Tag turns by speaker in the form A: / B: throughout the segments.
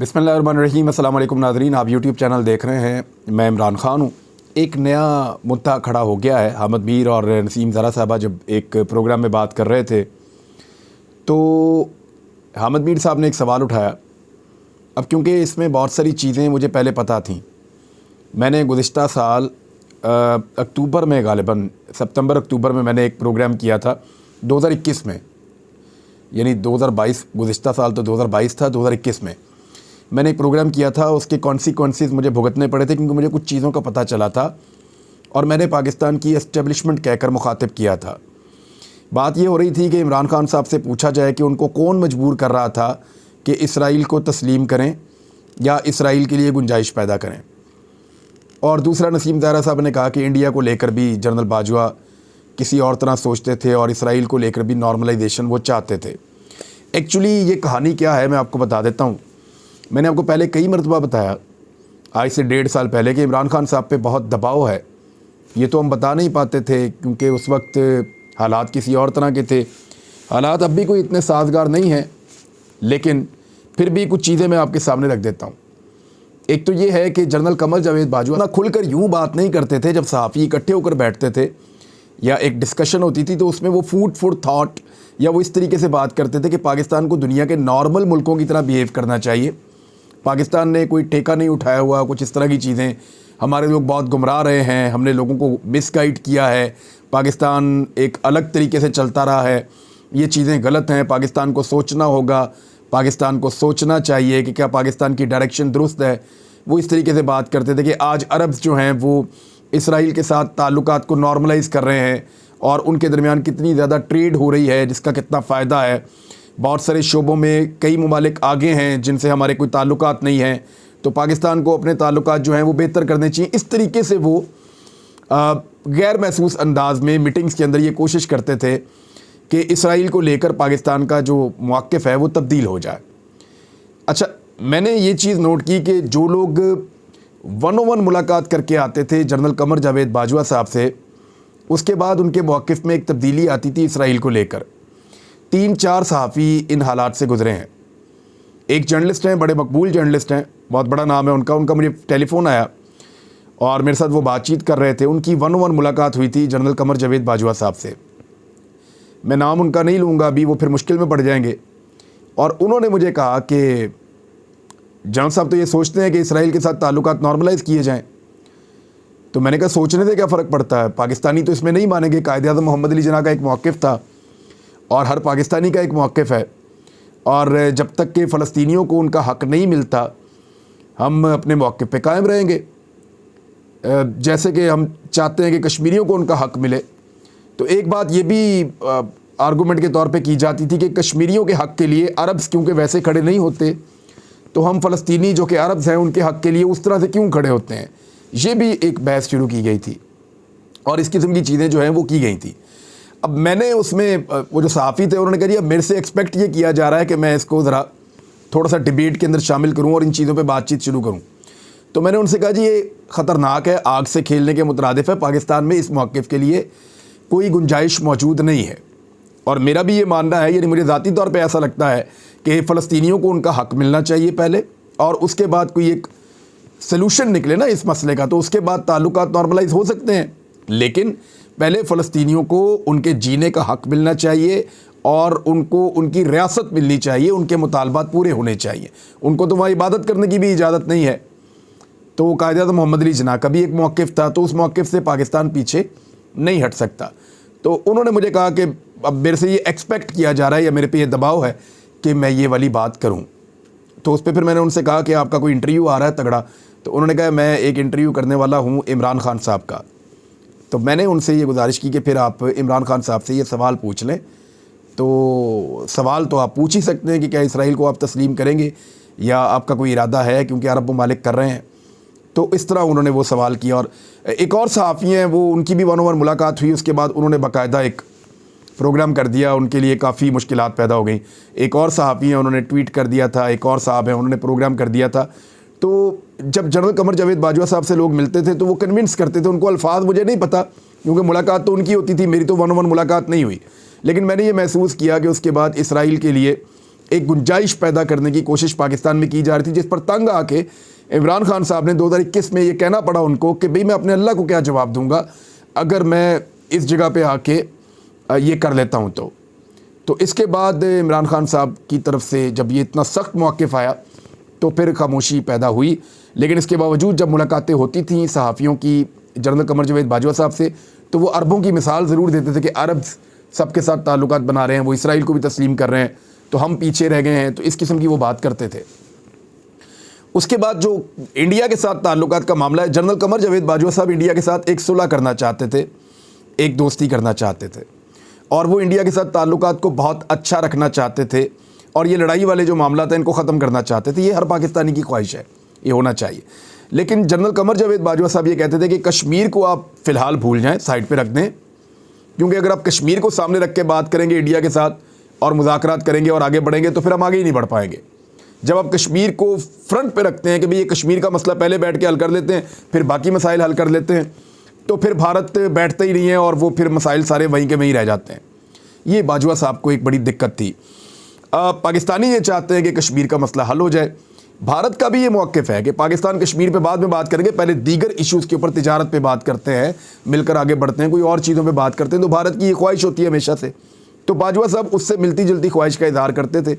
A: बिस्मिल्लाहिर्रहमानिर्रहीम। अस्सलाम वालेकुम नाज़रीन, आप यूट्यूब चैनल देख रहे हैं। मैं इमरान ख़ान हूँ। एक नया मुद्दा खड़ा हो गया है। हामिद मीर और नसीम ज़रा साहबा जब एक प्रोग्राम में बात कर रहे थे तो हामिद मीर साहब ने एक सवाल उठाया। अब क्योंकि इसमें बहुत सारी चीज़ें मुझे पहले पता थीं, मैंने गुज़िश्ता साल अक्टूबर में, गालिबन सितंबर अक्टूबर में मैंने एक प्रोग्राम किया था 2021 में, यानी 2022 गुज़िश्ता साल तो 2022 था, 2021 में मैंने एक प्रोग्राम किया था। उसके कॉन्सिक्वेंसेस मुझे भुगतने पड़े थे क्योंकि मुझे कुछ चीज़ों का पता चला था और मैंने पाकिस्तान की एस्टेब्लिशमेंट कहकर मुखातिब किया था। बात ये हो रही थी कि इमरान खान साहब से पूछा जाए कि उनको कौन मजबूर कर रहा था कि इसराइल को तस्लीम करें या इसराइल के लिए गुंजाइश पैदा करें। और दूसरा, नसीम ज़रा साहब ने कहा कि इंडिया को लेकर भी जनरल बाजवा किसी और तरह सोचते थे और इसराइल को लेकर भी नॉर्मलाइजेशन वो चाहते थे। एक्चुअली ये कहानी क्या है मैं आपको बता देता हूँ। मैंने आपको पहले कई मरतबा बताया, आज से 1.5 साल पहले, कि इमरान खान साहब पे बहुत दबाव है। ये तो हम बता नहीं पाते थे क्योंकि उस वक्त हालात किसी और तरह के थे। हालात अब भी कोई इतने साजगार नहीं हैं, लेकिन फिर भी कुछ चीज़ें मैं आपके सामने रख देता हूँ। एक तो ये है कि जनरल कमर जावेद बाजवा ना खुलकर यूँ बात नहीं करते थे। जब सहाफ़ी इकट्ठे होकर बैठते थे या एक डिस्कशन होती थी तो उसमें वो फूड फॉर थॉट या वो इस तरीके से बात करते थे कि पाकिस्तान को दुनिया के नॉर्मल मुल्कों की तरह बिहेव करना चाहिए। पाकिस्तान ने कोई ठेका नहीं उठाया हुआ, कुछ इस तरह की चीज़ें। हमारे लोग बहुत गुमराह रहे हैं, हमने लोगों को मिसगाइड किया है, पाकिस्तान एक अलग तरीके से चलता रहा है, ये चीज़ें गलत हैं, पाकिस्तान को सोचना होगा, पाकिस्तान को सोचना चाहिए कि क्या पाकिस्तान की डायरेक्शन दुरुस्त है। वो इस तरीके से बात करते थे कि आज अरब्स जो हैं वो इसराइल के साथ ताल्लुकात को नॉर्मलाइज़ कर रहे हैं और उनके दरमियान कितनी ज़्यादा ट्रेड हो रही है जिसका कितना फ़ायदा है। बहुत सारे शोबों में कई ममालिक आगे हैं जिनसे हमारे कोई ताल्लुकात नहीं हैं, तो पाकिस्तान को अपने ताल्लुकात जो हैं वो बेहतर करने चाहिए। इस तरीके से वो गैर महसूस अंदाज में मीटिंग्स के अंदर ये कोशिश करते थे कि इसराइल को लेकर पाकिस्तान का जो मौक़िफ़ है वो तब्दील हो जाए। अच्छा, मैंने ये चीज़ नोट की कि जो लोग 1-on-1 मुलाकात करके आते थे जनरल कमर जावेद बाजवा साहब से, उसके बाद उनके मौक़िफ़ में एक तब्दीली आती थी इसराइल को लेकर। 3-4 सहाफ़ी इन हालात से गुज़रे हैं। एक जर्नलिस्ट हैं, बड़े मकबूल जर्नलिस्ट हैं, बहुत बड़ा नाम है उनका मुझे टेलीफ़ोन आया और मेरे साथ वो बातचीत कर रहे थे। उनकी 1-on-1 मुलाकात हुई थी जनरल कमर जावेद बाजवा साहब से। मैं नाम उनका नहीं लूँगा अभी, वो फिर मुश्किल में पड़ जाएंगे। और उन्होंने मुझे कहा कि जनरल साहब तो ये सोचते हैं कि इसराइल के साथ ताल्लुकात नॉर्मलाइज़ किए जाएँ। तो मैंने कहा सोचने से क्या फ़र्क पड़ता है, पाकिस्तानी तो इसमें नहीं मानेंगे। कायद-ए-आज़म मोहम्मद अली जिन्ना का एक मौक़िफ़ था और हर पाकिस्तानी का एक मौक़िफ़ है, और जब तक कि फ़लस्तीनियों को उनका हक़ नहीं मिलता हम अपने मौक़िफ़ पे कायम रहेंगे। जैसे कि हम चाहते हैं कि कश्मीरियों को उनका हक़ मिले। तो एक बात ये भी आर्गूमेंट के तौर पे की जाती थी कि कश्मीरियों के हक़ के लिए अरब्स क्योंकि वैसे खड़े नहीं होते, तो हम फ़लस्तीनी जो कि अरब्स हैं उनके हक़ के लिए उस तरह से क्यों खड़े होते हैं। ये भी एक बहस शुरू की गई थी और इस किस्म की चीज़ें जो हैं वो की गई थी। अब मैंने उसमें वो जो सहाफ़ी थे उन्होंने कहा जी अब मेरे से एक्सपेक्ट ये किया जा रहा है कि मैं इसको ज़रा थोड़ा सा डिबेट के अंदर शामिल करूं और इन चीज़ों पे बातचीत शुरू करूं। तो मैंने उनसे कहा जी ये ख़तरनाक है, आग से खेलने के मुतरादिफ़ है। पाकिस्तान में इस मौक़िफ़ के लिए कोई गुंजाइश मौजूद नहीं है। और मेरा भी ये मानना है, यानी मुझे ज़ाती तौर पर ऐसा लगता है कि फ़लस्तीनियों को उनका हक़ मिलना चाहिए पहले, और उसके बाद कोई एक सलूशन निकले ना इस मसले का, तो उसके बाद ताल्लुकात नॉर्मलाइज़ हो सकते हैं। लेकिन पहले फ़लस्तीनियों को उनके जीने का हक़ मिलना चाहिए और उनको उनकी रियासत मिलनी चाहिए, उनके मुतालबात पूरे होने चाहिए। उनको तो वहाँ इबादत करने की भी इजाज़त नहीं है। तो कायद-ए-आज़म मोहम्मद अली जिन्ना का भी एक मौक़िफ़ था, तो उस मौक़िफ़ से पाकिस्तान पीछे नहीं हट सकता। तो उन्होंने मुझे कहा कि अब मेरे से ये एक्सपेक्ट किया जा रहा है या मेरे पे ये दबाव है कि मैं ये वाली बात करूँ। तो उस पर फिर मैंने उनसे कहा कि आपका कोई इंटरव्यू आ रहा है तगड़ा। तो उन्होंने कहा मैं एक इंटरव्यू करने वाला हूँ इमरान खान साहब का। तो मैंने उनसे ये गुजारिश की कि फिर आप इमरान खान साहब से ये सवाल पूछ लें। तो सवाल तो आप पूछ ही सकते हैं कि क्या इसराइल को आप तस्लीम करेंगे या आपका कोई इरादा है, क्योंकि अरब ममालिक कर रहे हैं। तो इस तरह उन्होंने वो सवाल किया। और एक और सहाफ़ी हैं, वो उनकी भी 1-on-1 मुलाकात हुई। उसके बाद उन्होंने बाकायदा एक प्रोग्राम कर दिया, उनके लिए काफ़ी मुश्किलात पैदा हो गई। एक और सहाफ़ी हैं, उन्होंने ट्वीट कर दिया था, एक और साहब हैं उन्होंने प्रोग्राम कर दिया था। तो जब जनरल कमर जावेद बाजवा साहब से लोग मिलते थे तो वो कन्विंस करते थे, उनको अल्फाज मुझे नहीं पता क्योंकि मुलाकात तो उनकी होती थी, मेरी तो 1-on-1 मुलाकात नहीं हुई। लेकिन मैंने ये महसूस किया कि उसके बाद इसराइल के लिए एक गुंजाइश पैदा करने की कोशिश पाकिस्तान में की जा रही थी, जिस पर तंग आके इमरान खान साहब ने 2021 में ये कहना पड़ा उनको कि भाई मैं अपने अल्लाह को क्या जवाब दूंगा अगर मैं इस जगह पे आके ये कर लेता हूँ। तो इसके बाद इमरान खान साहब की तरफ से जब ये इतना सख्त मौक़िफ़ आया तो फिर खामोशी पैदा हुई। लेकिन इसके बावजूद जब मुलाकातें होती थीं सहाफ़ियों की जनरल कमर जावेद बाजवा साहब से, तो वो अरबों की मिसाल ज़रूर देते थे कि अरब सबके साथ ताल्लुकात बना रहे हैं, वो इसराइल को भी तस्लीम कर रहे हैं, तो हम पीछे रह गए हैं। तो इस किस्म की वो बात करते थे। उसके बाद जो इंडिया के साथ ताल्लुकात का मामला है, जनरल कमर जावेद बाजवा साहब इंडिया के साथ एक सुलह करना चाहते थे, एक दोस्ती करना चाहते थे, और वो इंडिया के साथ ताल्लुकात को बहुत अच्छा रखना चाहते थे, और ये लड़ाई वाले जो मामला था इनको ख़त्म करना चाहते थे। ये हर पाकिस्तानी की ख्वाहिश है, ये होना चाहिए। लेकिन जनरल कमर जावेद बाजवा साहब ये कहते थे कि कश्मीर को आप फ़िलहाल भूल जाएं, साइड पे रख दें, क्योंकि अगर आप कश्मीर को सामने रख के बात करेंगे इंडिया के साथ और मुज़ाकरात करेंगे और आगे बढ़ेंगे तो फिर हम आगे ही नहीं बढ़ पाएंगे। जब आप कश्मीर को फ्रंट पे रखते हैं कि भाई ये कश्मीर का मसला पहले बैठ के हल कर लेते हैं, फिर बाकी मसाइल हल कर लेते हैं, तो फिर भारत बैठता ही नहीं है और वो फिर मसाइल सारे वहीं के वहीं रह जाते हैं। ये बाजवा साहब को एक बड़ी दिक्कत थी। पाकिस्तानी ये चाहते हैं कि कश्मीर का मसला हल हो जाए। भारत का भी ये मौक़िफ़ है कि पाकिस्तान कश्मीर पे बाद में बात करेंगे, पहले दीगर इश्यूज़ के ऊपर, तिजारत पे बात करते हैं, मिलकर आगे बढ़ते हैं, कोई और चीज़ों पे बात करते हैं। तो भारत की ये ख्वाहिश होती है हमेशा से। तो बाजवा साहब उससे मिलती जुलती ख्वाहिश का इज़हार करते थे।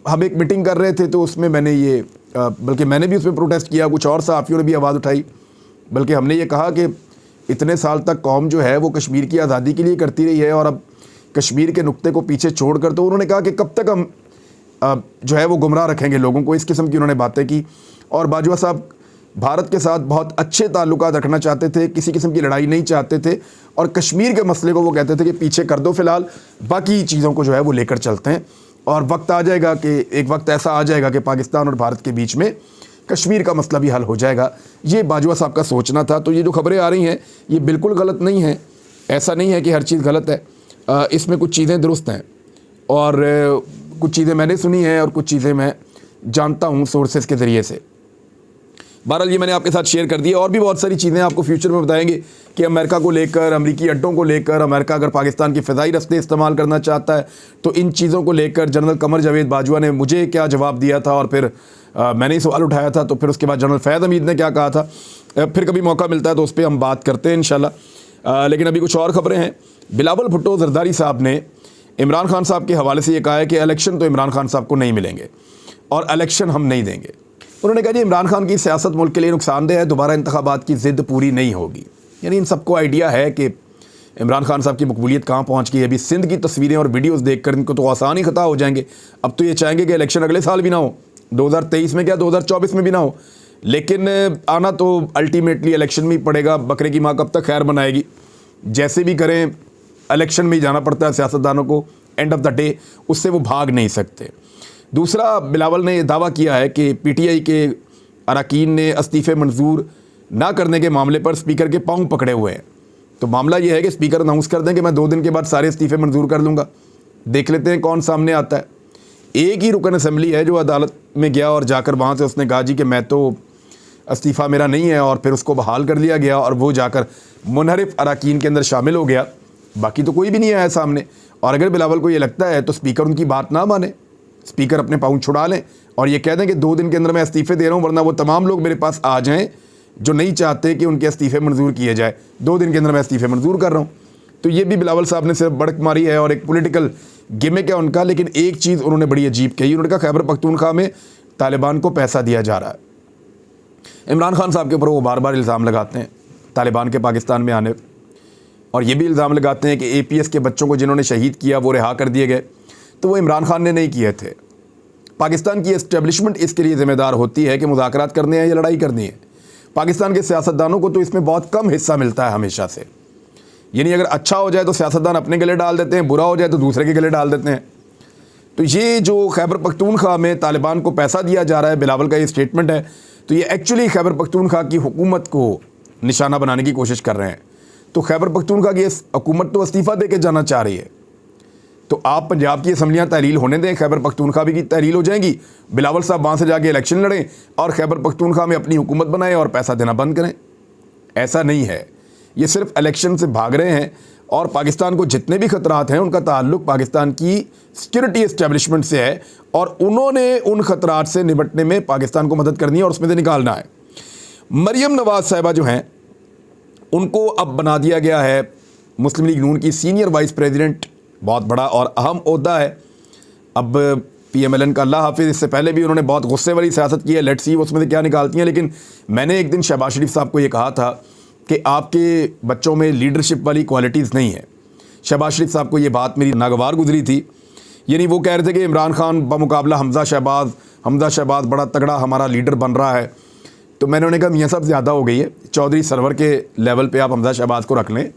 A: हम एक मीटिंग कर रहे थे तो उसमें मैंने ये बल्कि मैंने भी उसमें प्रोटेस्ट किया, कुछ और सहाफ़ियों ने भी आवाज़ उठाई, बल्कि हमने ये कहा कि इतने साल तक कौम जो है वो कश्मीर की आज़ादी के लिए करती रही है और अब कश्मीर के नुक्ते को पीछे छोड़कर, तो उन्होंने कहा कि कब तक हम जो है वो गुमराह रखेंगे लोगों को। इस किस्म की उन्होंने बातें की। और बाजवा साहब भारत के साथ बहुत अच्छे ताल्लुकात रखना चाहते थे, किसी किस्म की लड़ाई नहीं चाहते थे, और कश्मीर के मसले को वो कहते थे कि पीछे कर दो फ़िलहाल, बाकी चीज़ों को जो है वो लेकर चलते हैं, और वक्त आ जाएगा कि एक वक्त ऐसा आ जाएगा कि पाकिस्तान और भारत के बीच में कश्मीर का मसला भी हल हो जाएगा। ये बाजवा साहब का सोचना था। तो ये जो खबरें आ रही हैं ये बिल्कुल गलत नहीं है, ऐसा नहीं है कि हर चीज़ गलत है, इसमें कुछ चीज़ें दुरुस्त हैं और कुछ चीज़ें मैंने सुनी हैं और कुछ चीज़ें मैं जानता हूँ सोर्सेज के ज़रिए से। बहरहाल ये मैंने आपके साथ शेयर कर दिया। और भी बहुत सारी चीज़ें आपको फ्यूचर में बताएंगे कि अमेरिका को लेकर, अमेरिकी अड्डों को लेकर, अमेरिका अगर पाकिस्तान की फ़िज़ाई रस्ते इस्तेमाल करना चाहता है तो इन चीज़ों को लेकर जनरल कमर जावेद बाजवा ने मुझे क्या जवाब दिया था, और फिर मैंने ही सवाल उठाया था, तो फिर उसके बाद जनरल फैज़ हमीद ने क्या कहा था। फिर कभी मौका मिलता है तो उस पर हम बात करते हैं इंशाल्लाह। लेकिन अभी कुछ और ख़बरें हैं। बिलावल भुट्टो जरदारी साहब ने इमरान खान साहब के हवाले से ये कहा है कि इलेक्शन तो इमरान खान साहब को नहीं मिलेंगे और इलेक्शन हम नहीं देंगे। उन्होंने कहा जी इमरान खान की सियासत मुल्क के लिए नुकसानदेह है, दोबारा इंतखाबात की ज़िद पूरी नहीं होगी। यानी इन सबको आइडिया है कि इमरान खान साहब की मकबूलियत कहाँ पहुँच गई है। अभी सिंध की तस्वीरें और वीडियोज़ देख कर इनको तो आसान ही ख़ता हो जाएंगे। अब तो ये चाहेंगे कि इलेक्शन अगले साल भी ना हो, 2023 में क्या 2024 में भी ना हो, लेकिन आना तो अल्टीमेटली इलेक्शन में ही पड़ेगा। बकरे की माँ कब तक खैर बनाएगी। जैसे भी करें इलेक्शन में ही जाना पड़ता है सियासतदानों को, एंड ऑफ द डे उससे वो भाग नहीं सकते। दूसरा, बिलावल ने दावा किया है कि पीटीआई के अरकान ने इस्तीफ़े मंजूर ना करने के मामले पर स्पीकर के पाँव पकड़े हुए हैं। तो मामला ये है कि स्पीकर अनाउंस कर दें कि मैं 2 दिन के बाद सारे इस्तीफ़े मंजूर कर लूँगा। देख लेते हैं कौन सामने आता है। एक ही रुकन असम्बली है जो अदालत में गया और जाकर वहाँ से उसने कहा जी कि मैं तो इस्तीफ़ा मेरा नहीं है, और फिर उसको बहाल कर लिया गया और वो जाकर मुनहरिफ अरकान के अंदर शामिल हो गया। बाकी तो कोई भी नहीं आया सामने। और अगर बिलावल को ये लगता है तो स्पीकर उनकी बात ना माने, स्पीकर अपने पाँव छुड़ा लें और ये कह दें कि 2 दिन के अंदर मैं इस्तीफ़े दे रहा हूँ, वरना वो तमाम लोग मेरे पास आ जाएं जो नहीं चाहते कि उनके इस्तीफ़े मंजूर किए जाए। 2 दिन के अंदर मैं इस्तीफ़े मंजूर कर रहा हूँ। तो ये भी बिलावल साहब ने सिर्फ बड़क मारी है और एक पॉलिटिकल गिमिक है उनका। लेकिन एक चीज़ उन्होंने बड़ी अजीब कही। उन्होंने कहा खैबर पख्तूनख्वा में तालिबान को पैसा दिया जा रहा है। इमरान खान साहब के ऊपर वो बार बार इल्ज़ाम लगाते हैं तालिबान के पाकिस्तान में आने, और ये भी इल्ज़ाम लगाते हैं कि APS के बच्चों को जिन्होंने शहीद किया वो रिहा कर दिए गए, तो वो इमरान खान ने नहीं किए थे। पाकिस्तान की एस्टेब्लिशमेंट इसके लिए ज़िम्मेदार होती है कि मुज़ाकरात करने हैं या लड़ाई करनी है। पाकिस्तान के सियासतदानों को तो इसमें बहुत कम हिस्सा मिलता है हमेशा से। यानी अगर अच्छा हो जाए तो सियासतदान अपने गले डाल देते हैं, बुरा हो जाए तो दूसरे के गले डाल देते हैं। तो ये जो खैबर पख्तूनख्वा में तालिबान को पैसा दिया जा रहा है, बिलावल का ये स्टेटमेंट है, तो ये एक्चुअली खैबर पख्तूनख्वा की हुकूमत को निशाना बनाने की कोशिश कर रहे हैं। तो खैबर पख्तूनख्वा की हुकूमत तो इस्तीफ़ा दे के जाना चाह रही है। तो आप पंजाब की असम्बलियाँ तहलील होने दें, खैबर पख्तूनख्वा भी की तहलील हो जाएंगी, बिलावल साहब वहाँ से जाके इलेक्शन लड़ें और खैबर पख्तूनख्वा में अपनी हुकूमत बनाएं और पैसा देना बंद करें। ऐसा नहीं है, ये सिर्फ इलेक्शन से भाग रहे हैं और पाकिस्तान को जितने भी खतरात हैं उनका ताल्लुक पाकिस्तान की सिक्योरिटी एस्टेब्लिशमेंट से है और उन्होंने उन खतरात से निपटने में पाकिस्तान को मदद करनी है और उसमें से निकालना है। मरियम नवाज़ साहिबा जो हैं उनको अब बना दिया गया है मुस्लिम लीग नून की सीनियर वाइस प्रेसिडेंट, बहुत बड़ा और अहम ओहदा है। अब PMLN का अल्लाह हाफिज़, इससे पहले भी उन्होंने बहुत गुस्से वाली सियासत की है, लेट्स सी उसमें से क्या निकालती हैं। लेकिन मैंने एक दिन शहबाज शरीफ साहब को ये कहा था कि आपके बच्चों में लीडरशिप वाली क्वालिटीज़ नहीं है। शहबाज शरीफ साहब को ये बात मेरी नागवार गुजरी थी, यानी वो कह रहे थे कि इमरान खान बमुकाबला हमज़ा शहबाज बड़ा तगड़ा हमारा लीडर बन रहा है। तो मैंने उन्हें कहा मियाँ साहब ज़्यादा हो गई है, चौधरी सरवर के लेवल पे आप हमज़ा शहबाज को रख लें,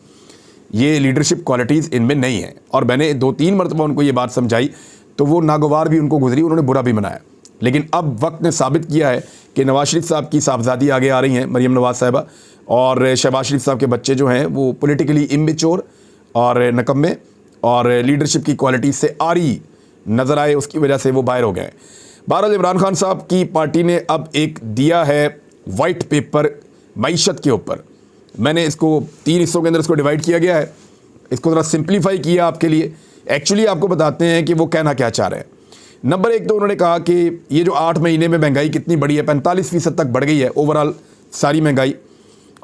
A: ये लीडरशिप क्वालिटीज़ इनमें नहीं है। और मैंने 2-3 मरतबा उनको ये बात समझाई तो वो नागवार भी उनको गुजरी, उन्होंने बुरा भी मनाया। लेकिन अब वक्त ने साबित किया है कि नवाज़ शरीफ साहब की साहबजादी आगे आ रही हैं, मरियम नवाज़ साहिबा, और शहबाज शरीफ साहब के बच्चे जो हैं वो पॉलिटिकली इमेच्योर और नकम्मे और लीडरशिप की क्वालिटी से आरी नज़र आए, उसकी वजह से वो बाहर हो गए। बहरहाल इमरान खान साहब की पार्टी ने अब एक दिया है वाइट पेपर मईशत के ऊपर। मैंने इसको 3 हिस्सों के अंदर इसको डिवाइड किया गया है, इसको ज़रा सिंप्लीफाई किया आपके लिए। एक्चुअली आपको बताते हैं कि वो कहना क्या चाह रहे हैं। नंबर 1 तो उन्होंने कहा कि ये जो 8 महीने में महंगाई कितनी बढ़ी है, 45% तक बढ़ गई है ओवरऑल सारी महंगाई।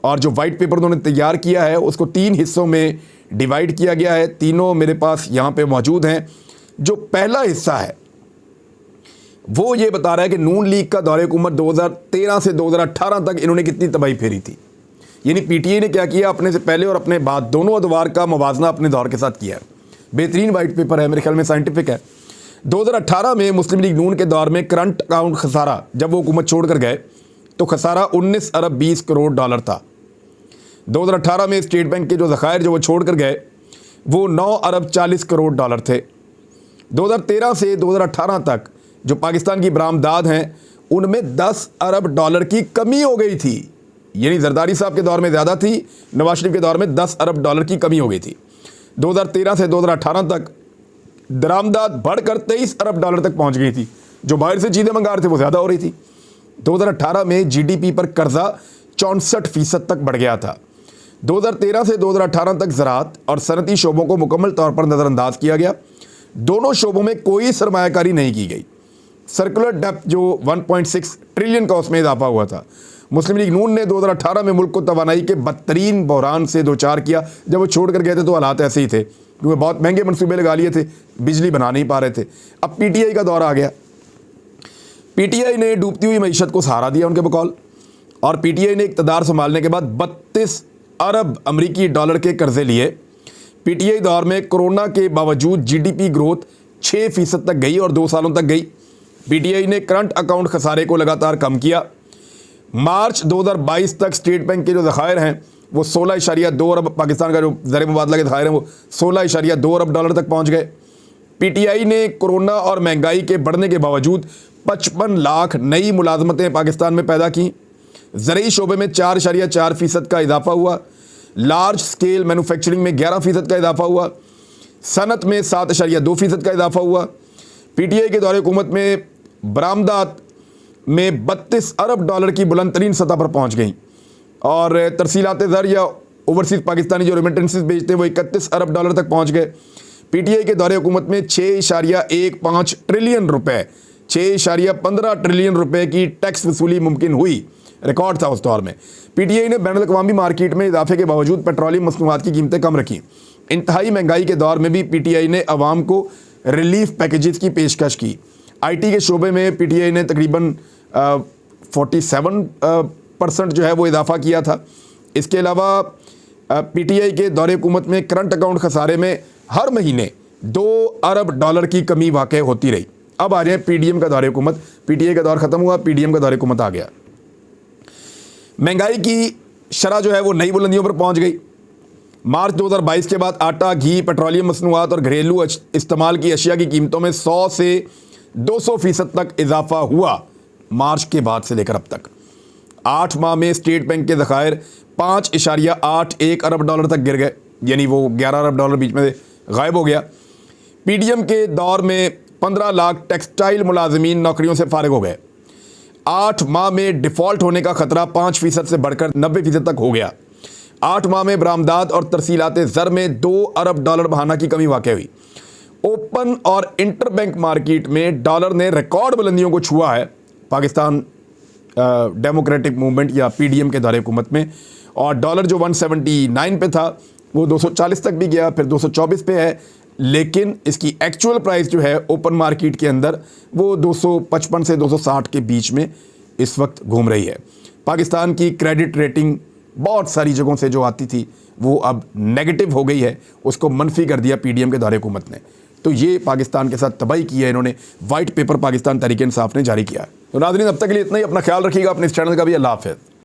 A: और जो वाइट पेपर उन्होंने तैयार किया है उसको 3 हिस्सों में डिवाइड किया गया है, तीनों मेरे पास यहाँ पे मौजूद हैं। जो पहला हिस्सा है वो ये बता रहा है कि नून लीग का दौरे हुकूमत 2013 से 2018 तक इन्होंने कितनी तबाही फेरी थी। यानी PTI ने क्या किया, अपने से पहले और अपने बाद दोनों अदवार का मुवाजना अपने दौर के साथ किया है। बेहतरीन वाइट पेपर है, मेरे ख्याल में साइंटिफिक है। 2018 में मुस्लिम लीग नून के दौर में करंट अकाउंट खसारा, जब वो हुकूमत छोड़ कर गए तो खसारा 19 अरब 20 करोड़ डॉलर था। 2018 में स्टेट बैंक के जो ज़खायर जो वो छोड़ कर गए वो 9 अरब 40 करोड़ डॉलर थे। 2013 से 2018 तक जो पाकिस्तान की बरामदाद हैं उनमें 10 अरब डॉलर की कमी हो गई थी। यानी जरदारी साहब के दौर में ज़्यादा थी, नवाज शरीफ के दौर में 10 अरब डॉलर की कमी हो गई थी। 2013 से 2018 तक दरामदाद बढ़कर 23 अरब डॉलर तक पहुंच गई थी। जो बाहर से चीज़ें मंगा रहे थे वो ज़्यादा हो रही थी। 2018 में GDP पर कर्जा 64% तक बढ़ गया था। 2013 से 2018 तक ज़राअत और सनती शोबों को मुकम्मल तौर पर नज़रअंदाज किया गया। दोनों शोबों में कोई सरमायाकारी नहीं की गई। सर्कुलर डेप्थ जो 1.6 ट्रिलियन का उसमें इजाफा हुआ था। मुस्लिम लीग नून ने 2018 में मुल्क को तवानाई के बदतरीन बहरान से दो चार किया। जब वो छोड़ कर गए थे तो हालात ऐसे ही थे, क्योंकि बहुत महंगे मनसूबे लगा लिए थे, बिजली बना नहीं पा रहे थे। अब PTI का दौर आ गया। PTI ने डूबती हुई मईशत को सहारा दिया उनके बकौल, और PTI ने इक़्तिदार संभालने के बाद 32 अरब अमरीकी डॉलर के कर्जे लिए। PTI दौर में कोरोना के बावजूद GDP ग्रोथ 6% तक गई और 2 सालों तक गई। PTI ने करंट अकाउंट खसारे को लगातार कम किया। मार्च 2022 तक स्टेट बैंक के जो ज़खायर हैं वो 16.2 अरब, पाकिस्तान का जो ज़र मुबादला के ज़खायर हैं वो 16.2 अरब डॉलर तक पहुंच गए। PTI ने कोरोना और महंगाई के बढ़ने के बावजूद 55 लाख नई मुलाजमतें पाकिस्तान में पैदा की। ज़रूरी शोबे में 4.4% का इजाफा हुआ। लार्ज स्केल मैन्युफैक्चरिंग में 11% का इजाफा हुआ। सनत में 7.2% का इजाफा हुआ। PTI के दौरे हुकूमत में बरामदात में 32 अरब डॉलर की बुलंद तरीन सतह पर पहुँच गई, और तरसीलात ज़र या ओवरसीज़ पाकिस्तानी जो रेमिटेंसेस भेजते हैं वो 31 अरब डॉलर तक पहुँच गए। PTI के दौरे हुकूमत में 6.15 ट्रिलियन रुपए, 6.15 ट्रिलियन रुपए की टैक्स वसूली मुमकिन हुई। रिकॉर्ड था उस दौर में। PTI ने बैनुल अक़वामी मार्केट में इजाफे के बावजूद पेट्रोलियम मसनूआत की कीमतें कम रखी। इंतहाई महंगाई के दौर में भी PTI ने अवाम को रिलीफ पैकेजेस की पेशकश की। IT के शोबे में PTI ने तकरीबन 47% जो है वो इजाफा किया था। इसके अलावा PTI के दौरे हुकूमत में करंट अकाउंट खसारे में हर महीने 2 अरब डॉलर की कमी वाक़ई होती रही। अब आ जाए PDM का दौरे हुकूमत। PTI का दौर ख़त्म हुआ, PDM का दौरे हुकूमत आ गया। महंगाई की शरह जो है वो नई बुलंदियों पर पहुंच गई। मार्च 2022 के बाद आटा, घी, पेट्रोलियम मसनूआत और घरेलू इस्तेमाल की अशिया की कीमतों में 100 से 200% तक इजाफा हुआ। मार्च के बाद से लेकर अब तक 8 माह में स्टेट बैंक के ज़खायर 5.81 अरब डॉलर तक गिर गए, यानी वो 11 अरब डॉलर बीच में गायब हो गया। PDM के दौर में 15 लाख टेक्सटाइल मुलाजमीन नौकरियों से फारिग हो गए। 8 माह में डिफ़ॉल्ट होने का खतरा 5% से बढ़कर 90% तक हो गया। 8 माह में बरामदात और तरसीलाते ज़र में $2 अरब बहाना की कमी वाक़ हुई। ओपन और इंटरबैंक मार्केट में डॉलर ने रिकॉर्ड बुलंदियों को छुआ है पाकिस्तान डेमोक्रेटिक मूवमेंट या पीडीएम के दौरे हुकूमत में, और डॉलर जो 179 पे था वो 240 तक भी गया, फिर 224 पे है, लेकिन इसकी एक्चुअल प्राइस जो है ओपन मार्केट के अंदर वो 255 से 260 के बीच में इस वक्त घूम रही है। पाकिस्तान की क्रेडिट रेटिंग बहुत सारी जगहों से जो आती थी वो अब नेगेटिव हो गई है, उसको मनफी कर दिया पीडीएम के दौरे हुकूमत ने। तो ये पाकिस्तान के साथ तबाही की है इन्होंने, वाइट पेपर पाकिस्तान तहरीक इंसाफ ने जारी किया है। तो नाज़रीन, अब तक के लिए इतना ही। अपना ख्याल रखिएगा, अपने इस चैनल का भी। अल्लाह हाफ़िज़।